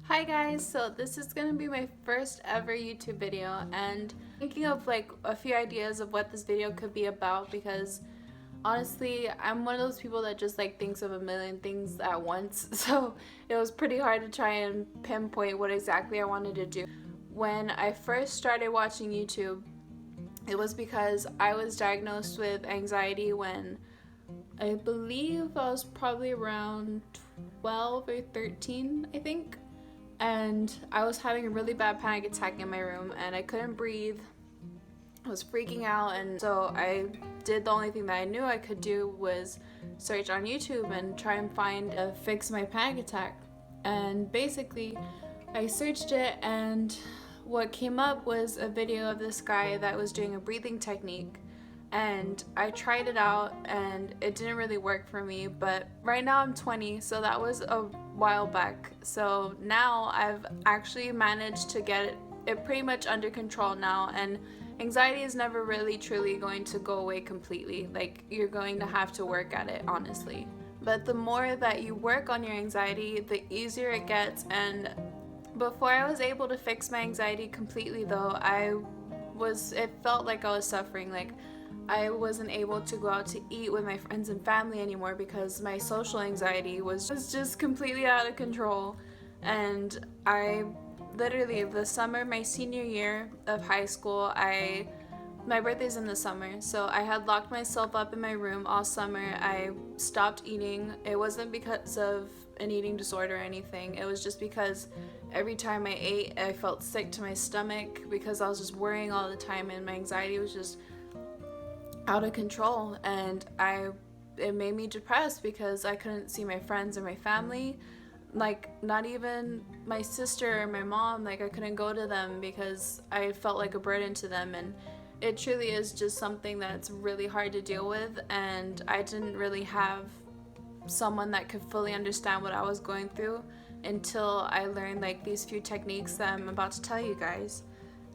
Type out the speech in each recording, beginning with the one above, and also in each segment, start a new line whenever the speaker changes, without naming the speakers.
Hi guys, so this is gonna be my first ever YouTube video and thinking of like a few ideas of what this video could be about because honestly I'm one of those people that just like thinks of a million things at once, so it was pretty hard to try and pinpoint what exactly I wanted to do. When I first started watching YouTube, it was because I was diagnosed with anxiety when I believe I was probably around 12 or 13, I think. And I was having a really bad panic attack in my room and I couldn't breathe. I was freaking out, and so I did the only thing that I knew I could do was search on YouTube and try and find a fix my panic attack. And basically, I searched it, and what came up was a video of this guy that was doing a breathing technique. And I tried it out and it didn't really work for me, but right now I'm 20, so that was a while back. So now I've actually managed to get it pretty much under control now, and anxiety is never really truly going to go away completely. Like, you're going to have to work at it, honestly. But the more that you work on your anxiety, the easier it gets. And before I was able to fix my anxiety completely though, it felt like I was suffering. Like, I wasn't able to go out to eat with my friends and family anymore because my social anxiety was just completely out of control. And I literally, the summer, my senior year of high school, my birthday's in the summer, so I had locked myself up in my room all summer. I stopped eating. It wasn't because of an eating disorder or anything. It was just because every time I ate, I felt sick to my stomach because I was just worrying all the time and my anxiety was just out of control. And it made me depressed because I couldn't see my friends or my family, like not even my sister or my mom. Like, I couldn't go to them because I felt like a burden to them. And it truly is just something that's really hard to deal with, and I didn't really have someone that could fully understand what I was going through until I learned like these few techniques that I'm about to tell you guys.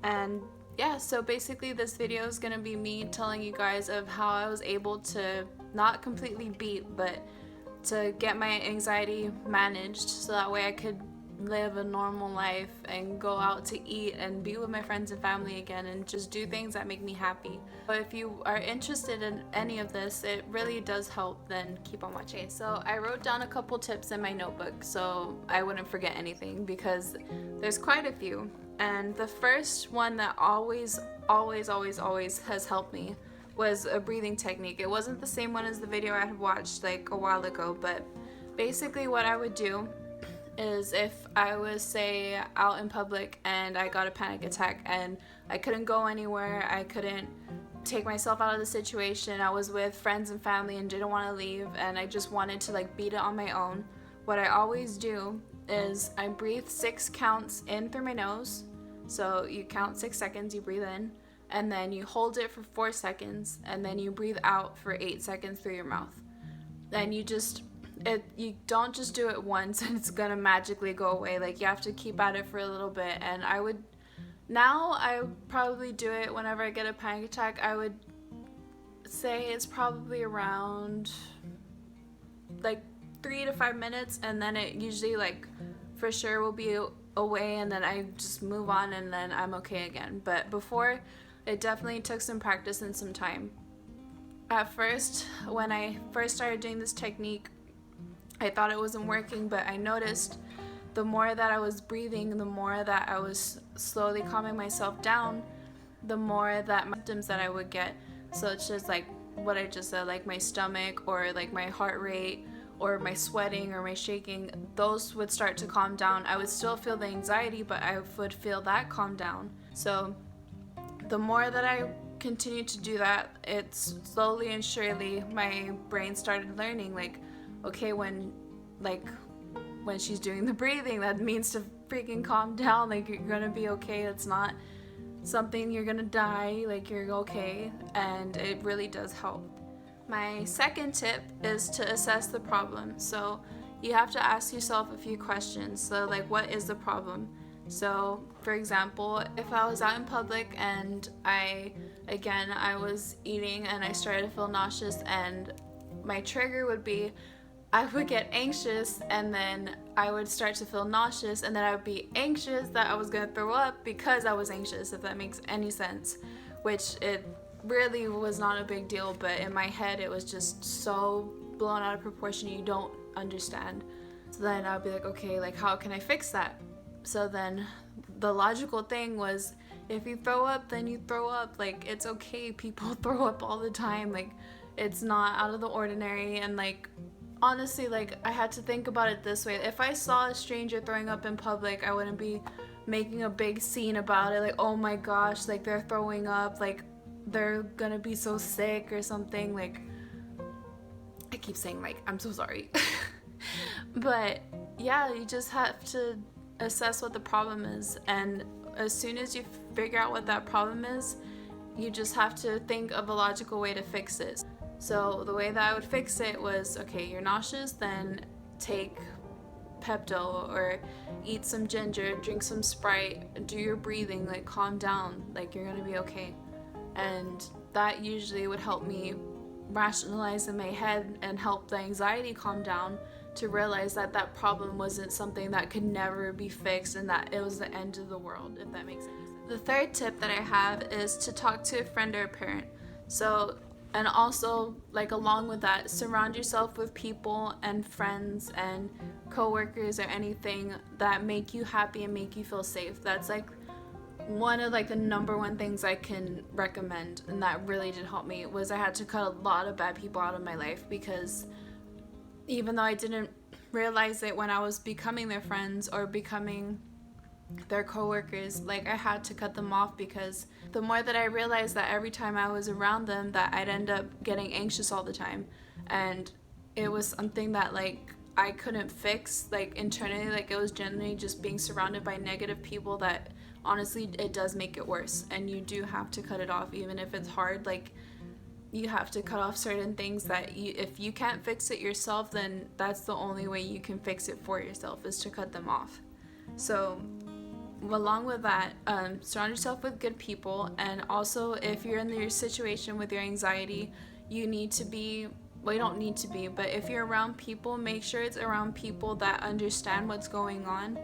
And yeah, so basically this video is gonna be me telling you guys of how I was able to not completely beat, but to get my anxiety managed so that way I could live a normal life and go out to eat and be with my friends and family again and just do things that make me happy. But if you are interested in any of this, it really does help, then keep on watching. So I wrote down a couple tips in my notebook so I wouldn't forget anything because there's quite a few. And the first one that always has helped me was a breathing technique. It wasn't the same one as the video I had watched like a while ago, but basically what I would do is if I was, say, out in public and I got a panic attack and I couldn't go anywhere, I couldn't take myself out of the situation, I was with friends and family and didn't want to leave, and I just wanted to like beat it on my own, what I always do is I breathe 6 counts in through my nose. So you count 6 seconds, you breathe in, and then you hold it for 4 seconds, and then you breathe out for 8 seconds through your mouth. Then you don't just do it once and it's gonna magically go away. Like, you have to keep at it for a little bit. And I probably do it whenever I get a panic attack. I would say it's probably around like 3 to 5 minutes, and then it usually like for sure will be away, and then I just move on and then I'm okay again. But before, it definitely took some practice and some time. At first, when I first started doing this technique, I thought it wasn't working, but I noticed the more that I was breathing, the more that I was slowly calming myself down, the more that my symptoms that I would get, such as like what I just said, like my stomach or like my heart rate or my sweating or my shaking, those would start to calm down. I would still feel the anxiety, but I would feel that calm down. So the more that I continued to do that, it's slowly and surely my brain started learning, like, okay, when she's doing the breathing, that means to freaking calm down. Like, you're gonna be okay. It's not something you're gonna die. Like, you're okay. And it really does help. My second tip is to assess the problem. So you have to ask yourself a few questions. So like, what is the problem? So for example, if I was out in public and I was eating and I started to feel nauseous, and my trigger would be I would get anxious, and then I would start to feel nauseous, and then I would be anxious that I was gonna throw up because I was anxious, if that makes any sense, which it really was not a big deal, but in my head it was just so blown out of proportion you don't understand. So then I would be like, okay, like how can I fix that? So then the logical thing was, if you throw up, then you throw up. Like, it's okay, people throw up all the time. Like, it's not out of the ordinary. And like, honestly, like, I had to think about it this way. If I saw a stranger throwing up in public, I wouldn't be making a big scene about it, like, oh my gosh, like they're throwing up, like they're gonna be so sick or something. Like, I keep saying like, I'm so sorry. But yeah, you just have to assess what the problem is, and as soon as you figure out what that problem is, you just have to think of a logical way to fix it. So the way that I would fix it was, okay, you're nauseous, then take Pepto or eat some ginger, drink some Sprite, do your breathing, like calm down, like you're gonna be okay. And that usually would help me rationalize in my head and help the anxiety calm down, to realize that that problem wasn't something that could never be fixed and that it was the end of the world, if that makes any sense. The third tip that I have is to talk to a friend or a parent. So, and also, like, along with that, surround yourself with people and friends and coworkers or anything that make you happy and make you feel safe. That's like one of like the number one things I can recommend, and that really did help me, was I had to cut a lot of bad people out of my life, because even though I didn't realize it when I was becoming their friends or becoming their coworkers, like, I had to cut them off, because the more that I realized that every time I was around them that I'd end up getting anxious all the time, and it was something that like I couldn't fix, like internally, like it was generally just being surrounded by negative people that honestly it does make it worse, and you do have to cut it off, even if it's hard. Like, you have to cut off certain things that if you can't fix it yourself, then that's the only way you can fix it for yourself, is to cut them off. So along with that, surround yourself with good people. And also, if you're in your situation with your anxiety, you need to be, well, you don't need to be, but if you're around people, make sure it's around people that understand what's going on.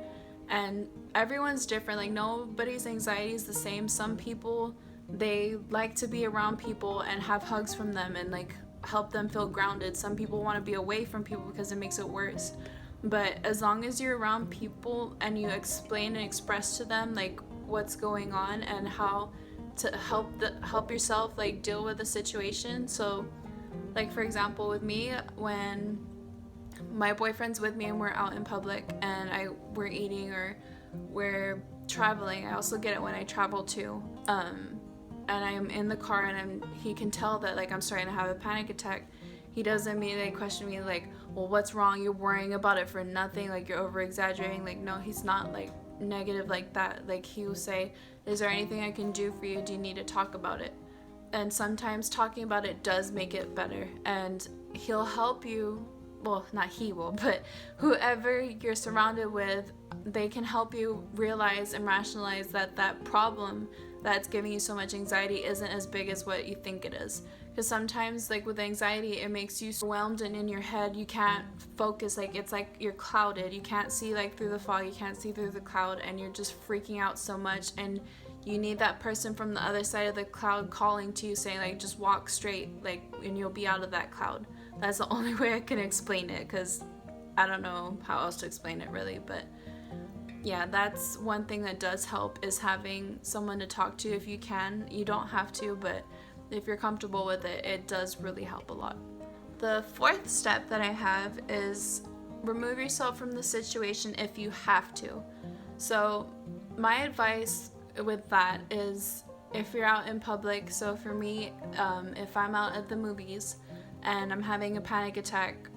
And everyone's different, like nobody's anxiety is the same. Some people, they like to be around people and have hugs from them and like help them feel grounded. Some people want to be away from people because it makes it worse. But as long as you're around people and you explain and express to them like what's going on and how to help yourself like deal with the situation. So like, for example, with me, when my boyfriend's with me and we're out in public and we're eating or we're traveling, I also get it when I travel too, and I'm in the car and he can tell that like I'm starting to have a panic attack. He doesn't immediately question me like, well, what's wrong? You're worrying about it for nothing. Like, you're over exaggerating. Like, no, he's not like negative like that. Like, he will say, is there anything I can do for you? Do you need to talk about it? And sometimes talking about it does make it better, and he'll help you. Well, not he will, but whoever you're surrounded with, they can help you realize and rationalize that that problem that's giving you so much anxiety isn't as big as what you think it is. Because sometimes, like with anxiety, it makes you overwhelmed, and in your head you can't focus. Like, it's like you're clouded. You can't see like through the fog, you can't see through the cloud, and you're just freaking out so much. And you need that person from the other side of the cloud calling to you, saying like, just walk straight, like, and you'll be out of that cloud. That's the only way I can explain it, because I don't know how else to explain it really. But yeah, that's one thing that does help, is having someone to talk to if you can. You don't have to, but if you're comfortable with it, it does really help a lot. The fourth step that I have is remove yourself from the situation if you have to. So my advice with that is, if you're out in public, so for me, if I'm out at the movies and I'm having a panic attack,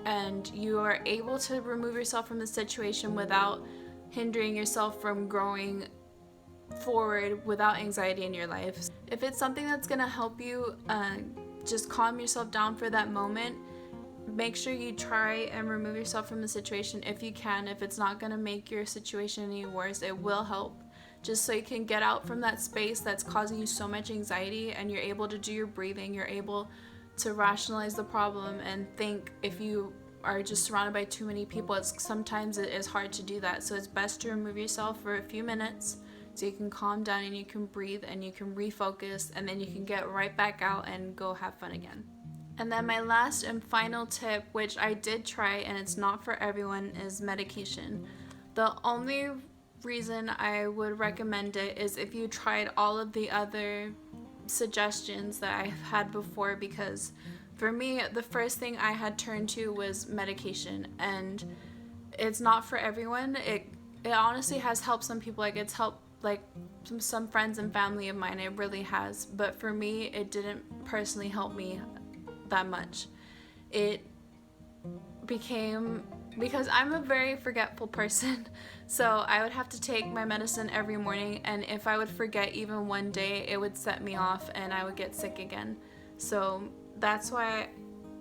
and you are able to remove yourself from the situation without hindering yourself from growing forward without anxiety in your life. If it's something that's going to help you just calm yourself down for that moment, make sure you try and remove yourself from the situation if you can. If it's not going to make your situation any worse, it will help, just so you can get out from that space that's causing you so much anxiety, and you're able to do your breathing, you're able to rationalize the problem and think, if you are just surrounded by too many people, sometimes it is hard to do that. So it's best to remove yourself for a few minutes so you can calm down and you can breathe and you can refocus, and then you can get right back out and go have fun again. And then my last and final tip, which I did try and it's not for everyone, is medication. The only reason I would recommend it is if you tried all of the other suggestions that I've had before, because for me the first thing I had turned to was medication, and it's not for everyone. It honestly has helped some people, like it's helped like some friends and family of mine, it really has, but for me it didn't personally help me that much. It became, because I'm a very forgetful person, so I would have to take my medicine every morning, and if I would forget even one day, it would set me off and I would get sick again. So that's why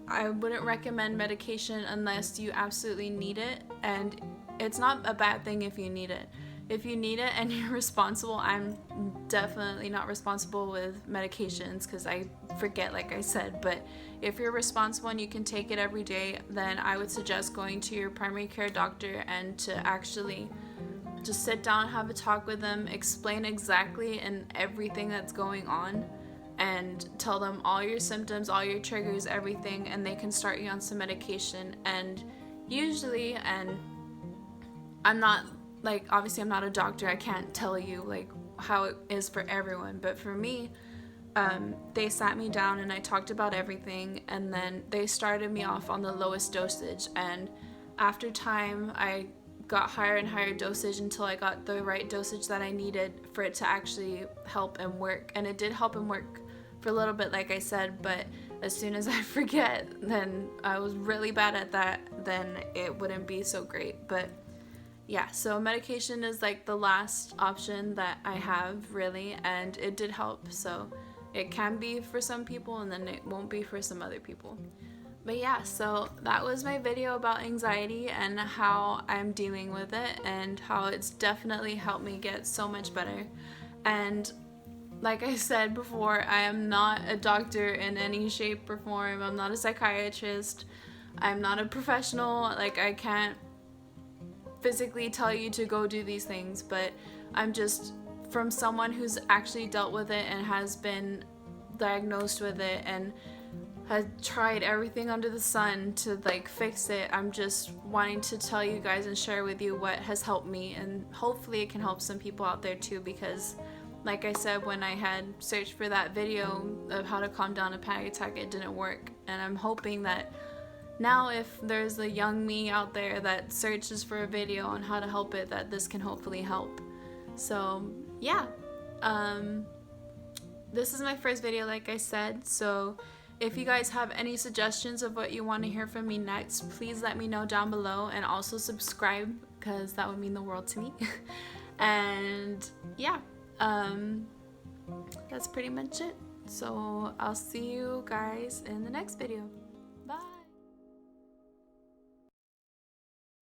I wouldn't recommend medication unless you absolutely need it, and it's not a bad thing if you need it. If you need it and you're responsible, I'm definitely not responsible with medications because I forget, like I said, but if you're responsible and you can take it every day, then I would suggest going to your primary care doctor and to actually just sit down, have a talk with them, explain exactly and everything that's going on, and tell them all your symptoms, all your triggers, everything, and they can start you on some medication. And usually, and I'm not, like, obviously I'm not a doctor, I can't tell you like how it is for everyone, but for me, they sat me down and I talked about everything, and then they started me off on the lowest dosage, and after time I got higher and higher dosage until I got the right dosage that I needed for it to actually help and work. And it did help and work for a little bit, like I said, but as soon as I forget, then I was really bad at that, then it wouldn't be so great. But yeah, so medication is like the last option that I have, really, and it did help. So it can be for some people and then it won't be for some other people. But yeah, so that was my video about anxiety and how I'm dealing with it and how it's definitely helped me get so much better. And like I said before, I am not a doctor in any shape or form. I'm not a psychiatrist. I'm not a professional. Like, I can't physically tell you to go do these things, but I'm just, from someone who's actually dealt with it and has been diagnosed with it and has tried everything under the sun to like fix it, I'm just wanting to tell you guys and share with you what has helped me, and hopefully it can help some people out there too, because like I said, when I had searched for that video of how to calm down a panic attack, it didn't work. And I'm hoping that now, if there's a young me out there that searches for a video on how to help it, that this can hopefully help. So yeah, this is my first video, like I said, so if you guys have any suggestions of what you want to hear from me next, please let me know down below, and also subscribe because that would mean the world to me. And yeah, that's pretty much it. So I'll see you guys in the next video.